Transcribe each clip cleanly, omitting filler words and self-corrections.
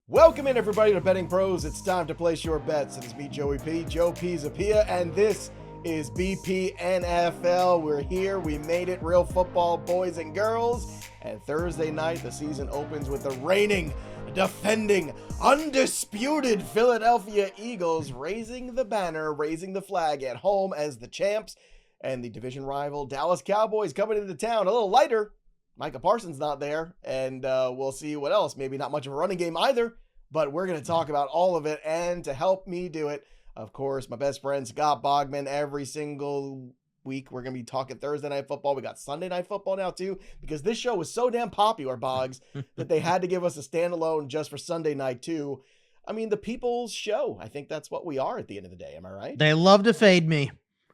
Welcome in, everybody, to Betting Pros. It's time to place your bets. It is me, Joey P, Joe Pisapia, and this is BP NFL. We're here. We made it. Real football, boys and girls. And Thursday night, the season opens with the reigning, defending, undisputed Philadelphia Eagles raising the banner, raising the flag at home as the champs, and the division rival Dallas Cowboys coming into town a little lighter. Micah Parsons not there, and we'll see what else. Maybe not much of a running game either, but we're going to talk about all of it. And to help me do it, of course, my best friend Scott Bogman. Every single week, we're going to be talking Thursday Night Football. We got Sunday Night Football now, too, because this show was so damn popular, Boggs, that they had to give us a standalone just for Sunday night, too. I mean, the people's show. I think that's what we are at the end of the day. Am I right? They love to fade me.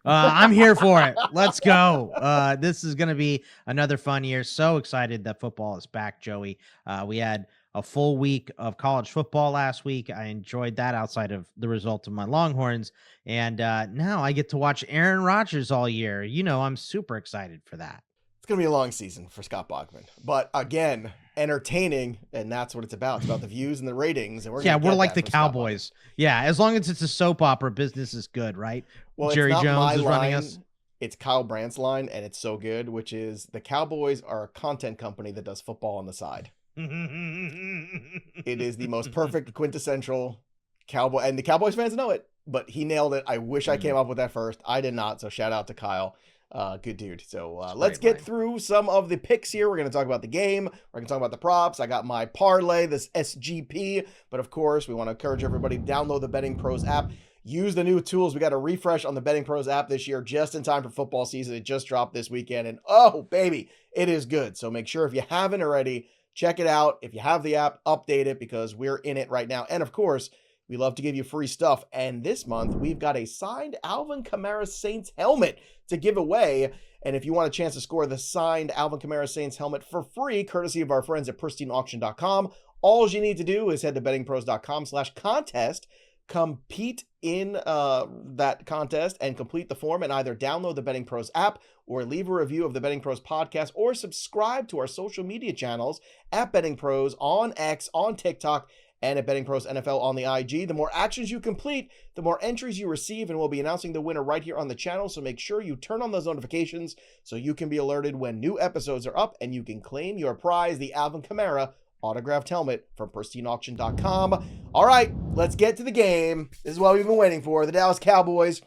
I'm here for it. Let's go. This is going to be another fun year. So excited that football is back, Joey. We had a full week of college football last week. I enjoyed that outside of the result of my Longhorns. And now I get to watch Aaron Rodgers all year. You know, I'm super excited for that. It's going to be a long season for Scott Bogman. But again, entertaining, and that's what it's about. It's about the views and the ratings. And we're like the Cowboys. Yeah, as long as it's a soap opera, business is good, right? Well, Jerry it's not Jones my is running line. us. It's Kyle Brandt's line, and it's so good, which is the Cowboys are a content company that does football on the side. It is the most perfect, quintessential Cowboy, and the Cowboys fans know it, but he nailed it. I wish I came up with that first. I did not, so shout out to Kyle. Good dude. So let's get through some of the picks here. We're going to talk about the game. We're going to talk about the props. I got my parlay, this SGP. But of course, we want to encourage everybody to download the Betting Pros app. Use the new tools. We got a refresh on the Betting Pros app this year, just in time for football season. It just dropped this weekend. And oh, baby, it is good. So make sure if you haven't already, check it out. If you have the app, update it because we're in it right now. And of course, we love to give you free stuff. And this month, we've got a signed Alvin Kamara Saints helmet to give away. And if you want a chance to score the signed Alvin Kamara Saints helmet for free, courtesy of our friends at pristineauction.com, all you need to do is head to bettingpros.com/contest, compete in that contest and complete the form, and either download the Betting Pros app or leave a review of the Betting Pros podcast or subscribe to our social media channels at Betting Pros on X, on TikTok, and at Betting Pros NFL on the IG. The more actions you complete, the more entries you receive, and we'll be announcing the winner right here on the channel. So make sure you turn on those notifications so you can be alerted when new episodes are up and you can claim your prize, the Alvin Kamara autographed helmet from pristineauction.com. All right, let's get to the game. This is what we've been waiting for. The Dallas Cowboys.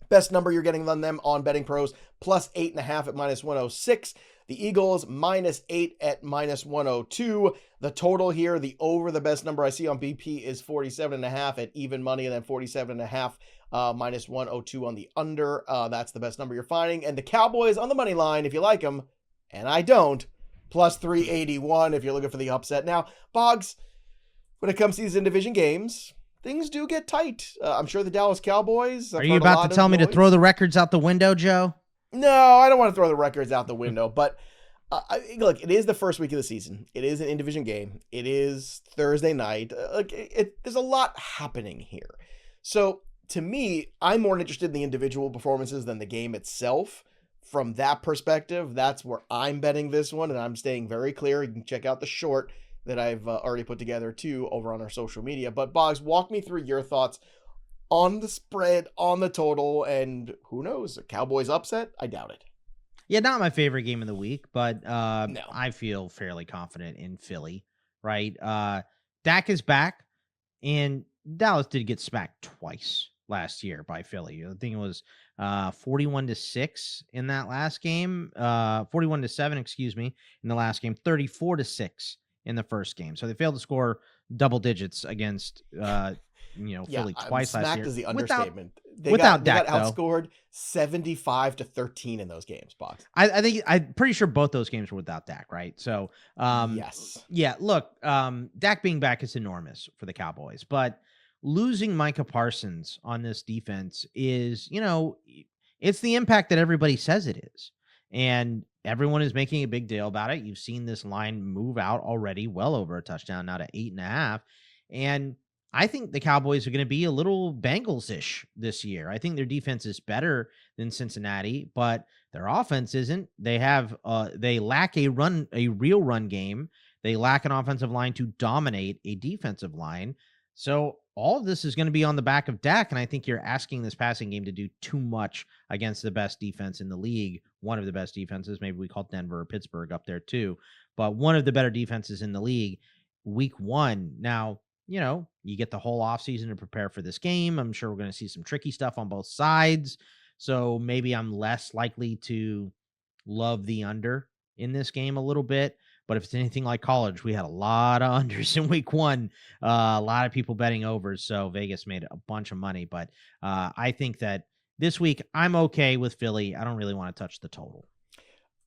Best number you're getting on them on Betting Pros, plus 8.5 at minus 106. The Eagles, -8 at minus 102. The total here, the over, the best number I see on BP is 47.5 at even money, and then 47.5 minus 102 on the under. That's the best number you're finding. And the Cowboys on the money line, if you like them, and I don't, plus 381 if you're looking for the upset. Now, Boggs, when it comes to these in-division games, things do get tight. I'm sure the Dallas Cowboys. Are you about to tell me to throw the records out the window, Joe? No, I don't want to throw the records out the window, but look, it is the first week of the season. It is an in-division game. It is Thursday night. There's a lot happening here. So to me, I'm more interested in the individual performances than the game itself. From that perspective, that's where I'm betting this one, and I'm staying very clear. You can check out the short that I've already put together too over on our social media. But Boggs, walk me through your thoughts on the spread, on the total, and who knows, a Cowboys upset? I doubt it. Yeah, not my favorite game of the week, but No. I feel fairly confident in Philly, right? Dak is back, and Dallas did get smacked twice last year by Philly. I think it was 41-6 in that last game, 41-7, excuse me, in the last game, 34-6 in the first game. So they failed to score double digits against Philly twice last year. Is the understatement. They got outscored 75-13 in those games, Box. I'm pretty sure both those games were without Dak, right? So yes. Yeah, look, Dak being back is enormous for the Cowboys, but losing Micah Parsons on this defense is, it's the impact that everybody says it is. And everyone is making a big deal about it. You've seen this line move out already, well over a touchdown, now to 8.5. And I think the Cowboys are going to be a little Bengals-ish this year. I think their defense is better than Cincinnati, but their offense isn't. They lack a real run game. They lack an offensive line to dominate a defensive line. So all of this is going to be on the back of Dak, and I think you're asking this passing game to do too much against the best defense in the league. One of the best defenses, maybe we call Denver or Pittsburgh up there too, but one of the better defenses in the league. Week 1. Now, you get the whole offseason to prepare for this game. I'm sure we're going to see some tricky stuff on both sides. So maybe I'm less likely to love the under in this game a little bit. But if it's anything like college, we had a lot of unders in week 1, a lot of people betting overs. So Vegas made a bunch of money. But I think that this week I'm okay with Philly. I don't really want to touch the total.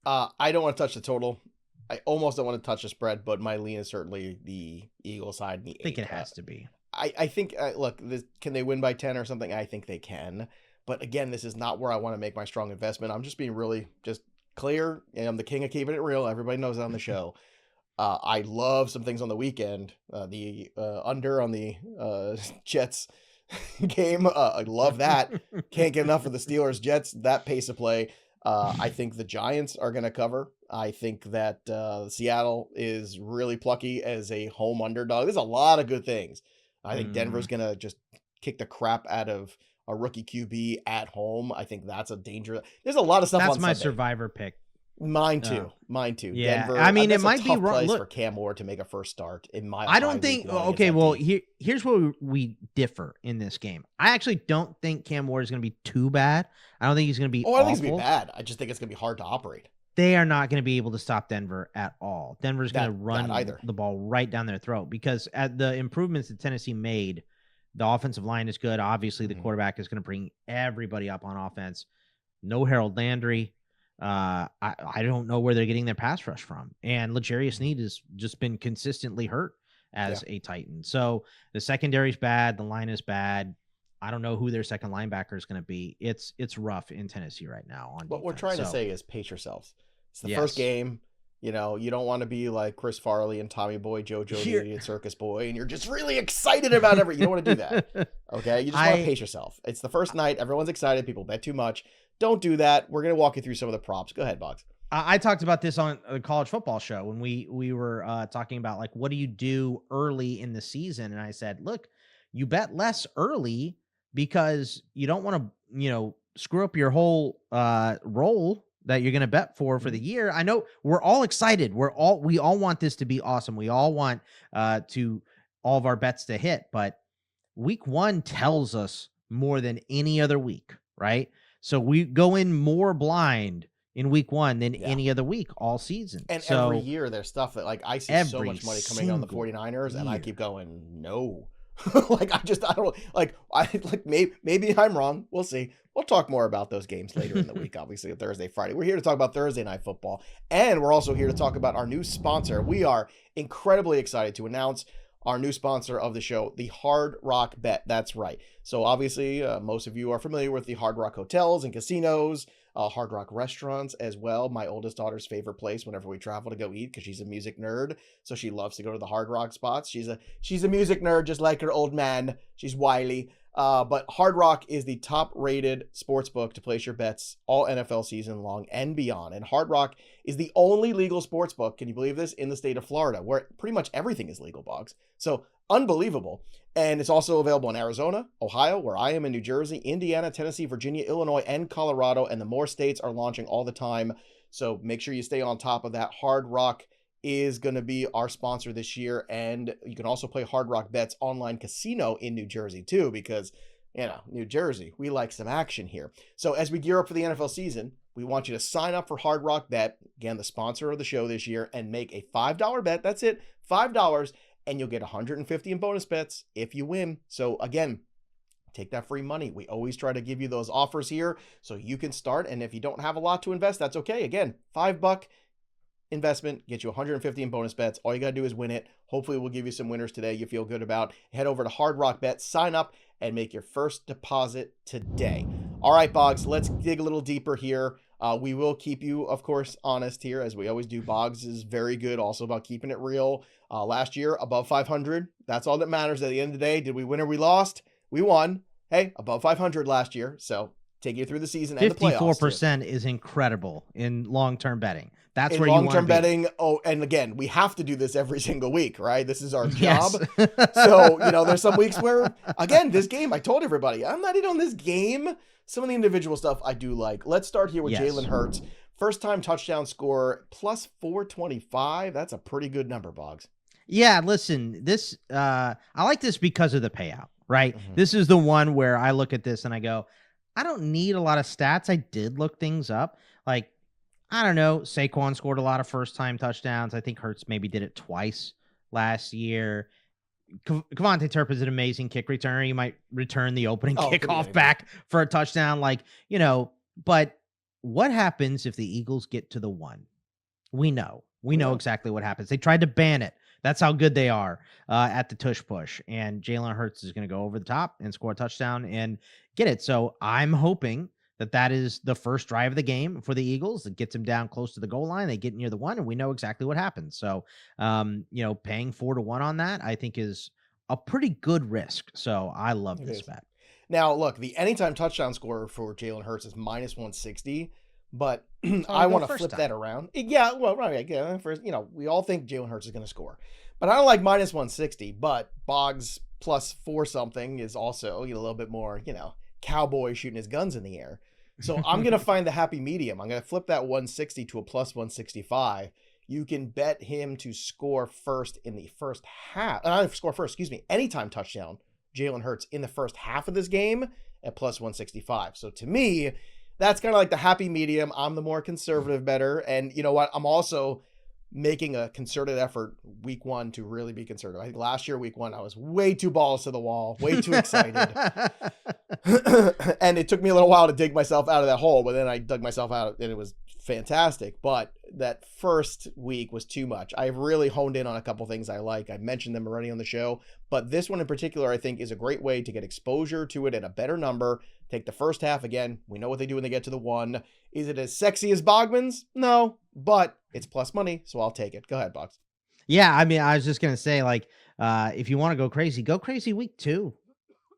I don't want to touch the total. I almost don't want to touch the spread, but my lean is certainly the Eagle side. I think it has to be. I think, look, can they win by 10 or something? I think they can. But again, this is not where I want to make my strong investment. I'm just being really just clear. And I'm the king of keeping it real. Everybody knows that on the show. I love some things on the weekend. The under on the Jets game. I love that. Can't get enough of the Steelers Jets. That pace of play. I think the Giants are going to cover. I think that Seattle is really plucky as a home underdog. There's a lot of good things. I think Denver's going to just kick the crap out of a rookie QB at home. I think that's a danger. There's a lot of stuff that's on my Sunday. Survivor pick. Mine too. Mine too. Yeah. Denver, I mean, it that's might a be tough wrong. place Look, for Cam Ward to make a first start in my. I don't think. Okay, well, here's where we differ in this game. I actually don't think Cam Ward is going to be too bad. I don't think he's going to be. I don't think he's going to be bad. I just think it's going to be hard to operate. They are not going to be able to stop Denver at all. Denver's going to run either. The ball right down their throat because at the improvements that Tennessee made, the offensive line is good. Obviously, the quarterback is going to bring everybody up on offense. No Harold Landry. I don't know where they're getting their pass rush from. And L'Jarius Sneed has just been consistently hurt as a Titan. So the secondary's bad. The line is bad. I don't know who their second linebacker is going to be. It's rough in Tennessee right now. What we're trying to say is pace yourselves. It's the first game. You don't want to be like Chris Farley and Tommy Boy, JoJo, the Idiot Circus Boy, and you're just really excited about everything. You don't want to do that. Okay? You just want to pace yourself. It's the first night. Everyone's excited. People bet too much. Don't do that. We're going to walk you through some of the props. Go ahead, Boggs. I talked about this on a college football show when we were talking about, like, what do you do early in the season? And I said, look, you bet less early because you don't want to, screw up your whole roll that you're going to bet for the year. I know we're all excited. We all want this to be awesome. We all want all of our bets to hit, but week 1 tells us more than any other week, right? So we go in more blind in week 1 than any other week all season. And so every year there's stuff that, like, I see so much money coming on the 49ers and I keep going, no. Maybe I'm wrong. We'll see. We'll talk more about those games later in the week, obviously, Thursday, Friday. We're here to talk about Thursday Night Football, and we're also here to talk about our new sponsor. We are incredibly excited to announce our new sponsor of the show, the Hard Rock Bet. That's right. So obviously, most of you are familiar with the Hard Rock hotels and casinos, Hard Rock restaurants as well. My oldest daughter's favorite place whenever we travel to go eat, because she's a music nerd, so she loves to go to the Hard Rock spots. She's a music nerd just like her old man. She's wily. But Hard Rock is the top-rated sports book to place your bets all NFL season long and beyond. And Hard Rock is the only legal sports book, can you believe this, in the state of Florida, where pretty much everything is legal, Boggs. So unbelievable. And it's also available in Arizona, Ohio, where I am, in New Jersey, Indiana, Tennessee, Virginia, Illinois, and Colorado. And the more states are launching all the time. So make sure you stay on top of that. Hard Rock is going to be our sponsor this year. And you can also play Hard Rock Bets online casino in New Jersey too, because, New Jersey, we like some action here. So as we gear up for the NFL season, we want you to sign up for Hard Rock Bet, again, the sponsor of the show this year, and make a $5 bet. That's it, $5, and you'll get $150 in bonus bets if you win. So again, take that free money. We always try to give you those offers here so you can start. And if you don't have a lot to invest, that's okay. Again, $5 investment, get you 150 in bonus bets. All you got to do is win it. Hopefully we'll give you some winners today you feel good about. Head over to Hard Rock Bet, sign up, and make your first deposit today. All right, Boggs, let's dig a little deeper here. We will keep you, of course, honest here, as we always do. Boggs is very good also about keeping it real. Last year, above 500. That's all that matters at the end of the day. Did we win or we lost? We won. Hey, above 500 last year. So take you through the season and the playoffs. 54% is incredible in long-term betting. That's in where you want to long-term be. betting. Oh, and again, we have to do this every single week, right? This is our job. Yes. So, there's some weeks where, again, this game, I told everybody, I'm not in on this game. Some of the individual stuff I do like. Let's start here with Yes. Jalen Hurts. First time touchdown score, plus 425. That's a pretty good number, Boggs. Yeah, listen, this I like this because of the payout, right? Mhm. This is the one where I look at this and I go, I don't need a lot of stats. I did look things up. Like, I don't know, Saquon scored a lot of first-time touchdowns. I think Hurts maybe did it twice last year. Javonte Turp is an amazing kick returner. He might return the opening kickoff back for a touchdown. But what happens if the Eagles get to the 1? We know exactly what happens. They tried to ban it. That's how good they are at the tush push. And Jalen Hurts is going to go over the top and score a touchdown and get it. So I'm hoping that is the first drive of the game for the Eagles that gets them down close to the goal line. They get near the 1, and we know exactly what happens. So, paying 4-1 on that, I think, is a pretty good risk. So I love this bet. Now, look, the anytime touchdown score for Jalen Hurts is minus 160, but I want to flip that around. Yeah, well, right. Yeah, first, we all think Jalen Hurts is going to score, but I don't like minus 160. But Boggs plus 4 something is also a little bit more, cowboy shooting his guns in the air. So I'm going to find the happy medium. I'm going to flip that 160 to a plus 165. You can bet him to score first in the first half. Anytime touchdown, Jalen Hurts in the first half of this game at plus 165. So to me, that's kind of like the happy medium. I'm the more conservative bettor. And you know what? I'm also making a concerted effort week 1 to really be conservative. I think last year, week 1, I was way too balls to the wall, way too excited. And it took me a little while to dig myself out of that hole, but then I dug myself out and it was fantastic. But that first week was too much. I've really honed in on a couple things I like. I mentioned them already on the show, but this one in particular, I think, is a great way to get exposure to it at a better number. Take the first half again. We know what they do when they get to the 1. Is it as sexy as Bogman's? No, but it's plus money, so I'll take it. Go ahead, Boggs. Yeah, I mean, I was just gonna say, if you want to go crazy week 2.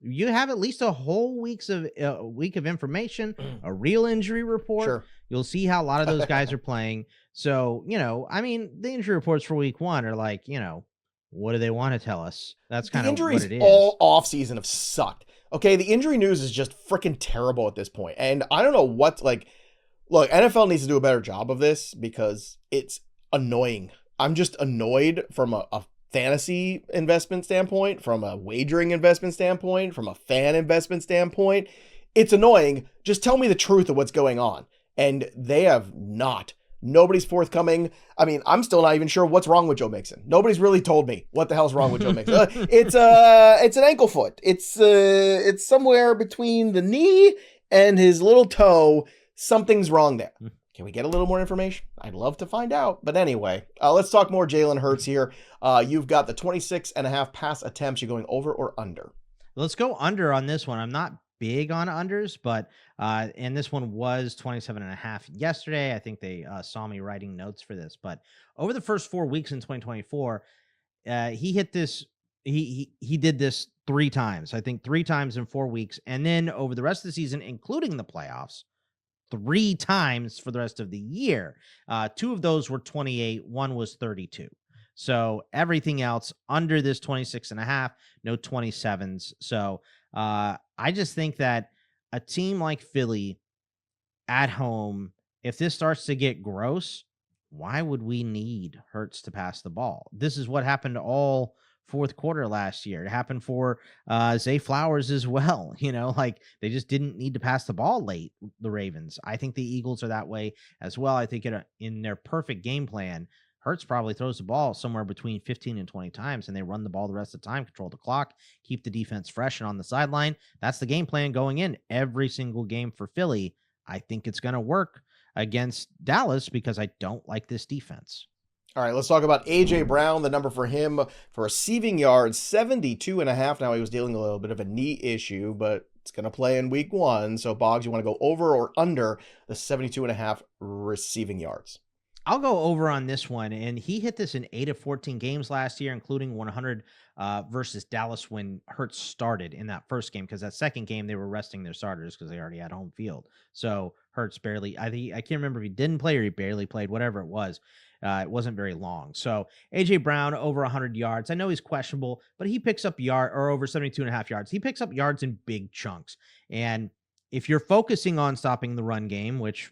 You have at least a whole week of information, a real injury report. Sure. You'll see how a lot of those guys are playing. So, the injury reports for week 1 are what do they want to tell us? That's kind of what it is. Injuries all off season have sucked. Okay, the injury news is just freaking terrible at this point. And I don't know look, NFL needs to do a better job of this because it's annoying. I'm just annoyed from a fantasy investment standpoint, from a wagering investment standpoint, from a fan investment standpoint. It's annoying. Just tell me the truth of what's going on. And they have not. Nobody's forthcoming. I mean, I'm still not even sure what's wrong with Joe Mixon. Nobody's really told me what the hell's wrong with Joe Mixon. It's an ankle foot. It's somewhere between the knee and his little toe. Something's wrong there. Can we get a little more information? I'd love to find out. But anyway, let's talk more Jalen Hurts here. You've got the 26.5 pass attempts. You're going over or under? Let's go under on this one. I'm not big on unders, but and this one was 27.5 yesterday. I think they saw me writing notes for this. But over the first 4 weeks in 2024, he hit this. He did this 3 times. I think 3 times in 4 weeks, and then over the rest of the season, including the playoffs, 3 times for the rest of the year. 2 of those were 28. 1 was 32. So everything else under this 26.5, no 27s. So I just think that a team like Philly at home, if this starts to get gross, why would we need Hurts to pass the ball? This is what happened all fourth quarter last year. It happened for Zay Flowers as well. They just didn't need to pass the ball late, the Ravens. I think the Eagles are that way as well. I think in their perfect game plan, Hurts probably throws the ball somewhere between 15 and 20 times, and they run the ball the rest of the time, control the clock, keep the defense fresh and on the sideline. That's the game plan going in every single game for Philly. I think it's going to work against Dallas because I don't like this defense. All right, let's talk about A.J. Brown. The number for him for receiving yards, 72.5. Now, he was dealing with a little bit of a knee issue, but it's going to play in week 1. So, Boggs, you want to go over or under the 72.5 receiving yards? I'll go over on this one, and he hit this in 8 of 14 games last year, including 100 versus Dallas when Hurts started in that first game, because that second game they were resting their starters because they already had home field. So Hurts barely, I can't remember if he didn't play or he barely played, whatever it was. It wasn't very long. So AJ Brown over 100 yards. I know he's questionable, but he picks up over 72.5 yards. He picks up yards in big chunks. And if you're focusing on stopping the run game, which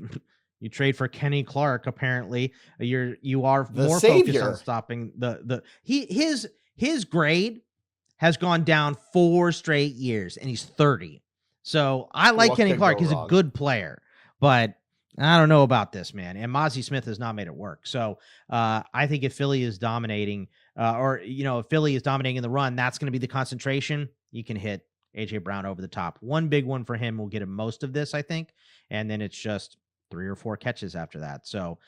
you trade for Kenny Clark, apparently you are more focused on stopping his grade has gone down 4 straight years, and he's 30. So I like Kenny Clark. He's a good player, but I don't know about this, man. And Mozzie Smith has not made it work. So I think if Philly is dominating, if Philly is dominating in the run, that's going to be the concentration. You can hit AJ Brown over the top. One big one for him will get him most of this, I think. And then it's just 3 or 4 catches after that. So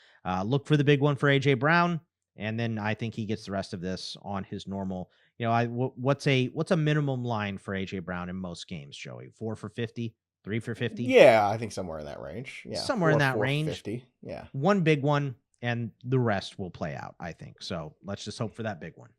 look for the big one for AJ Brown. And then I think he gets the rest of this on his normal. What's a minimum line for AJ Brown in most games, Joey? 4 for 50? 3 for 50? Yeah, I think somewhere in that range. Yeah, somewhere in that range. 50. Yeah, one big one, and the rest will play out, I think. So let's just hope for that big one.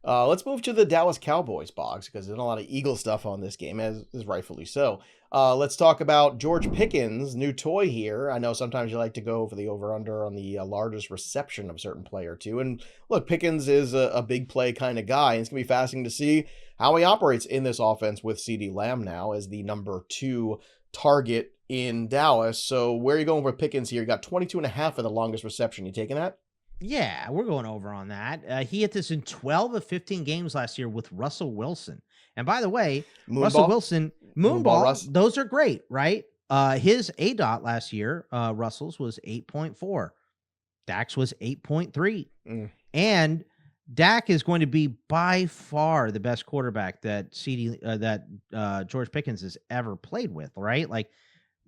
Let's move to the Dallas Cowboys box, because there's a lot of Eagle stuff on this game, as is rightfully so. Let's talk about George Pickens' new toy here. I know sometimes you like to go for the over-under on the largest reception of a certain play or two. And look, Pickens is a big play kind of guy. And it's going to be fascinating to see how he operates in this offense with CeeDee Lamb now as the number 2 target in Dallas. So where are you going with Pickens here? You got 22.5 for the longest reception. You taking that? Yeah, we're going over on that. He hit this in 12 of 15 games last year with Russell Wilson. And by the way, Russell Wilson, Moonball, those are great, right? His ADOT last year, Russell's was 8.4. Dak's was 8.3. And Dak is going to be by far the best quarterback that George Pickens has ever played with, right? Like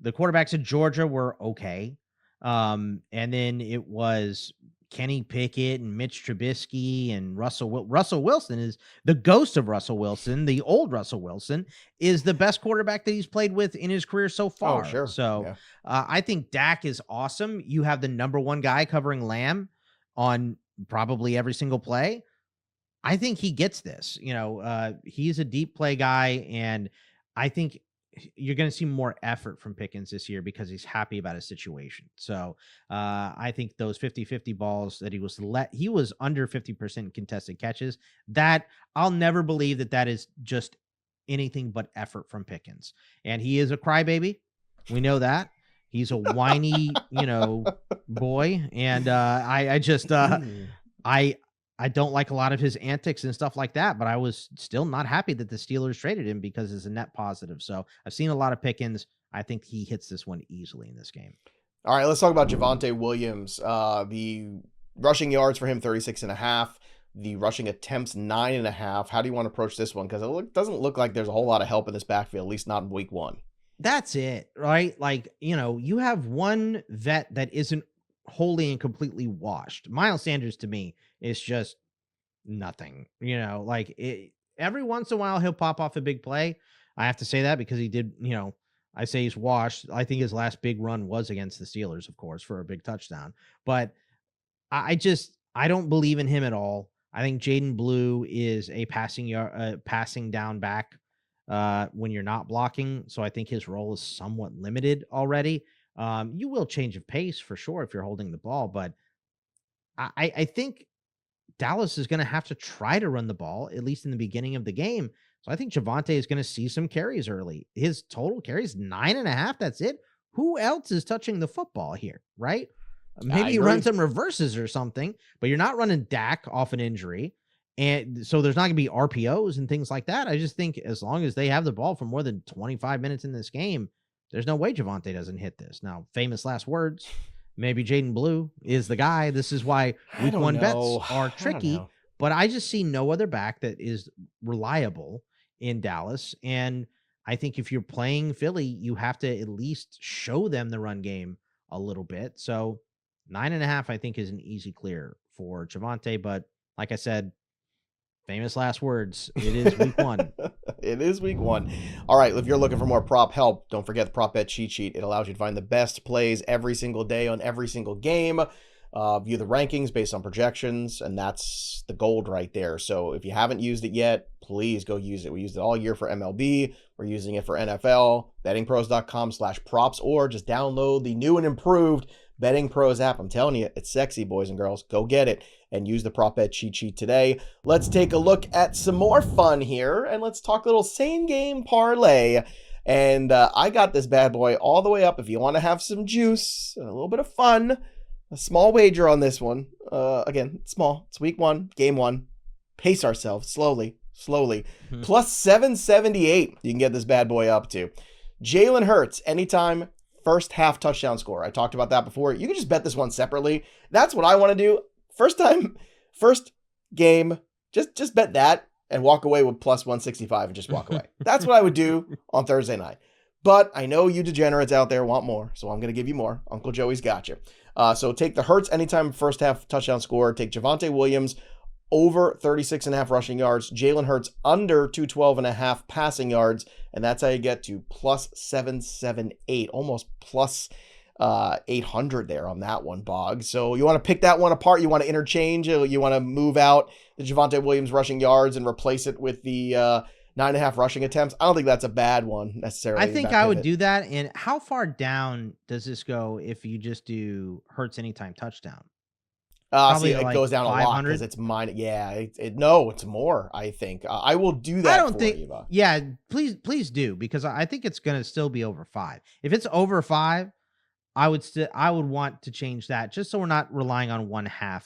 the quarterbacks in Georgia were okay. And then it was Kenny Pickett and Mitch Trubisky and Russell Wilson is the ghost of Russell Wilson. The old Russell Wilson is the best quarterback that he's played with in his career so far. Oh, sure. So yeah. I think Dak is awesome. You have the number 1 guy covering Lamb on probably every single play. I think he gets this. He's a deep play guy, and I think you're going to see more effort from Pickens this year because he's happy about his situation. So I think those 50-50 balls that he was under 50% contested catches, that I'll never believe that is just anything but effort from Pickens. And he is a crybaby. We know that. He's a whiny, boy. And I don't like a lot of his antics and stuff like that, but I was still not happy that the Steelers traded him because it's a net positive. So I've seen a lot of Pickens. I think he hits this one easily in this game. All right, let's talk about Javonte Williams. The rushing yards for him, 36.5. The rushing attempts, 9.5. How do you want to approach this one? Because it doesn't look like there's a whole lot of help in this backfield, at least not in week 1. That's it, right? Like, you have one vet that isn't wholly and completely washed. Miles Sanders, to me, is just nothing. Every once in a while he'll pop off a big play. I have to say that because he did, I say he's washed. I think his last big run was against the Steelers, of course, for a big touchdown. But I don't believe in him at all. I think Jaden Blue is a passing down back when you're not blocking. So I think his role is somewhat limited already. You will change of pace for sure if you're holding the ball, but I think Dallas is going to have to try to run the ball, at least in the beginning of the game. So I think Javonte is going to see some carries early. His total carries 9.5. That's it. Who else is touching the football here, right? Maybe you run some reverses or something, but you're not running Dak off an injury. And so there's not going to be RPOs and things like that. I just think as long as they have the ball for more than 25 minutes in this game, there's no way Javonte doesn't hit this. Now, famous last words, maybe Jaden Blue is the guy. This is why week 1 bets are tricky, but I just see no other back that is reliable in Dallas. And I think if you're playing Philly, you have to at least show them the run game a little bit. So 9.5, I think, is an easy clear for Javonte. But like I said, famous last words, it is week 1. It is week 1. All right, if you're looking for more prop help, don't forget the prop bet cheat sheet. It allows you to find the best plays every single day on every single game. view the rankings based on projections, and that's the gold right there. So if you haven't used it yet, please go use it. We used it all year for MLB. We're using it for NFL, bettingpros.com/props, or just download the new and improved Betting Pros app. I'm telling you, it's sexy, boys and girls. Go get it and use the prop bet cheat sheet today. Let's take a look at some more fun here, and let's talk a little same game parlay. And I got this bad boy all the way up. If you want to have some juice, a little bit of fun, a small wager on this one. Again, small. It's week 1, game 1. Pace ourselves slowly. Plus 778 you can get this bad boy up to. Jalen Hurts, anytime first half touchdown score. I talked about that before. You can just bet this one separately. That's what I want to do. First game, just bet that and walk away with plus 165 and just walk away. That's what I would do on Thursday night. But I know you degenerates out there want more, so I'm going to give you more. Uncle Joey's got you. So take the Hurts anytime first half touchdown score. Take Javonte Williams over 36.5 rushing yards. Jalen Hurts under 212.5 passing yards. And that's how you get to plus 778, almost plus 800 there on that one, Bog. So you want to pick that one apart. You want to interchange. You want to move out the Javonte Williams rushing yards and replace it with the 9.5 rushing attempts. I don't think that's a bad one necessarily. I think I would do that. And how far down does this go if you just do Hurts anytime touchdown? See, it goes down 500? A lot because it's mine. Yeah, no, it's more. I think I will do that. I don't think. You, yeah, please do, because I think it's going to still be over 5. If it's over 5, I would want to change that just so we're not relying on 1/2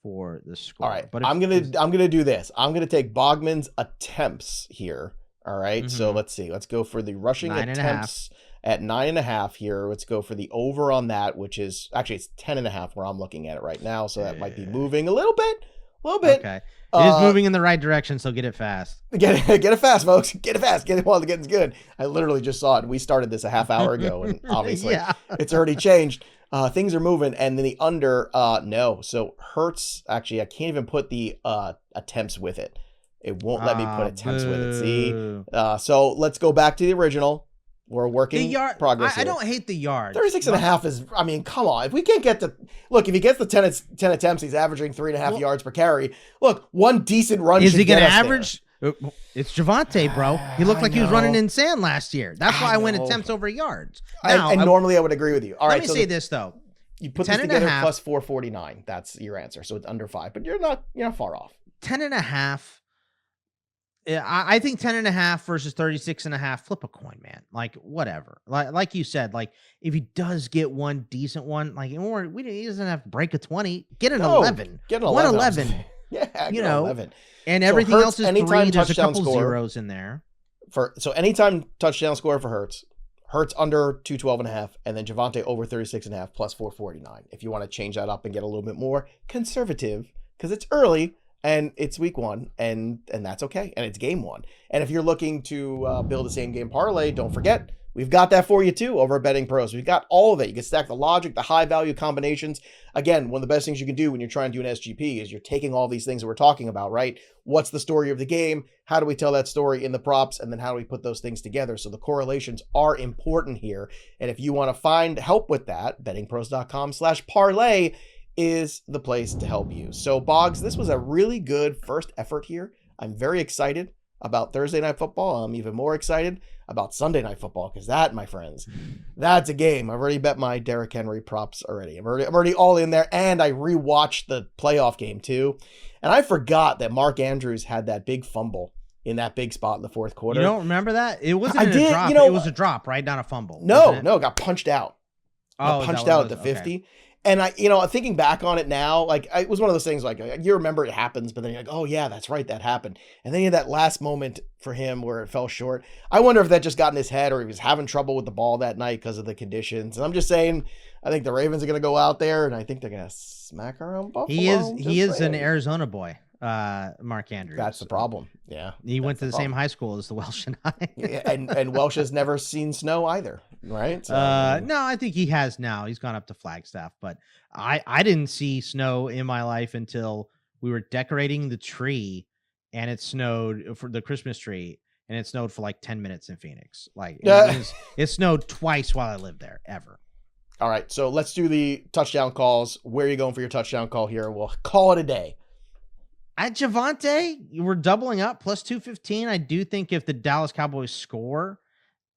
for the score. All right, but I'm gonna do this. I'm gonna take Bogman's attempts here. All right, so let's see. Let's go for the rushing attempts. At 9.5 here. Let's go for the over on that, which is actually it's 10.5 where I'm looking at it right now. So that might be moving a little bit. Okay. It is moving in the right direction. So get it fast. Get it fast, folks. Get it fast. Get it while the getting's good. I literally just saw it. We started this a half hour ago, and obviously it's already changed. Things are moving, and then the under, no. So Hurts, actually, I can't even put the attempts with it. It won't let me put attempts with it. See? So let's go back to the original. We're working progress here. I don't hate the yard. 36.5 is, I mean, come on. If we can't get the, look, if he gets the 10 attempts, he's averaging 3.5 yards per carry. Look, one decent run. Is he going to average? It's Javonte, bro. He looked like he was running in sand last year. That's why I went attempts over yards. Now, normally I would agree with you. All right. Let me say this, though. You put this together plus 449. That's your answer. So it's under 5, but you're not far off. 10.5. I think 10.5 versus 36.5, flip a coin, man. Like, whatever. Like you said, like, if he does get one decent one, like, he doesn't have to break a 20. Get an 11. Get an 11. 11. Yeah, you know, 11. And so everything Hurts, else is 3. There's a couple zeros in there. So anytime touchdown score for Hurts under 212.5, and then Javonte over 36.5 plus 449. If you want to change that up and get a little bit more conservative, because it's early. And it's week 1, and that's okay. And it's game 1. And if you're looking to build a same game parlay, don't forget, we've got that for you too over at Betting Pros. We've got all of it. You can stack the logic, the high value combinations. Again, one of the best things you can do when you're trying to do an SGP is you're taking all these things that we're talking about, right? What's the story of the game? How do we tell that story in the props? And then how do we put those things together? So the correlations are important here. And if you want to find help with that, bettingpros.com/parlay is the place to help you. So Boggs, this was a really good first effort here. I'm very excited about Thursday Night Football. I'm even more excited about Sunday Night Football, because that, my friends, that's a game. I've already bet my Derrick Henry props already. I'm already all in there, and I rewatched the playoff game too. And I forgot that Mark Andrews had that big fumble in that big spot in the fourth quarter. You don't remember that? It wasn't a drop. It was a drop, right? Not a fumble. No, it got punched out. Punched out at the 50. Okay. And thinking back on it now, like, it was one of those things, like, you remember it happens, but then you're like, oh yeah, that's right, that happened. And then you had that last moment for him where it fell short. I wonder if that just got in his head, or he was having trouble with the ball that night because of the conditions. And I'm just saying, I think the Ravens are going to go out there, and I think they're going to smack around Buffalo. He is an Arizona boy, Mark Andrews. That's the problem. Yeah. He went to the same high school as the Welsh and I. Yeah, and Welsh has never seen snow either, right? So, no, I think he has now. He's gone up to Flagstaff, but I didn't see snow in my life until we were decorating the tree, and it snowed for the Christmas tree, and it snowed for like 10 minutes in Phoenix. Like, it snowed twice while I lived there, ever. All right, so let's do the touchdown calls. Where are you going for your touchdown call here? We'll call it a day. At Javonte, we're doubling up, plus 215. I do think if the Dallas Cowboys score,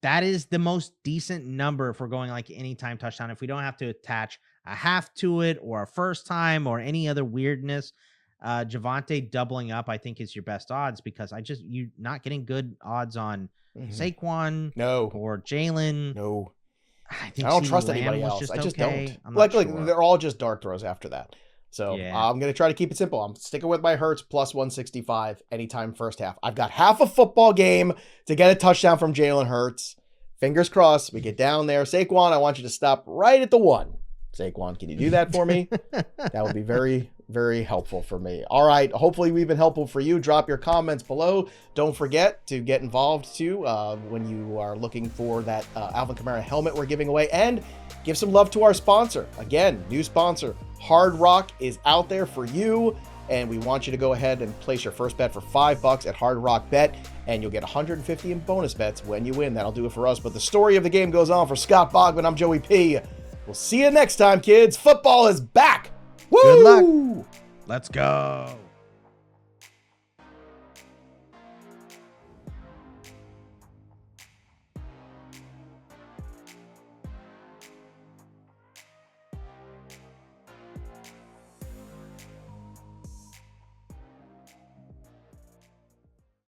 that is the most decent number if we're going like anytime touchdown. If we don't have to attach a half to it or a first time or any other weirdness, Javonte doubling up, I think, is your best odds because you're not getting good odds on Saquon or Jalen. No. I don't trust anybody else. I just don't. Like they're all just dart throws after that. So I'm going to try to keep it simple. I'm sticking with my Hurts plus 165 anytime first half. I've got half a football game to get a touchdown from Jalen Hurts. Fingers crossed we get down there. Saquon, I want you to stop right at the 1. Saquon, can you do that for me? That would be very, very helpful for me. All right. Hopefully we've been helpful for you. Drop your comments below. Don't forget to get involved too when you are looking for that Alvin Kamara helmet we're giving away, and give some love to our sponsor. Again, new sponsor, Hard Rock, is out there for you. And we want you to go ahead and place your first bet for $5 at Hard Rock Bet, and you'll get 150 in bonus bets when you win. That'll do it for us. But the story of the game goes on. For Scott Bogman, I'm Joey P. We'll see you next time, kids. Football is back. Woo! Good luck. Let's go.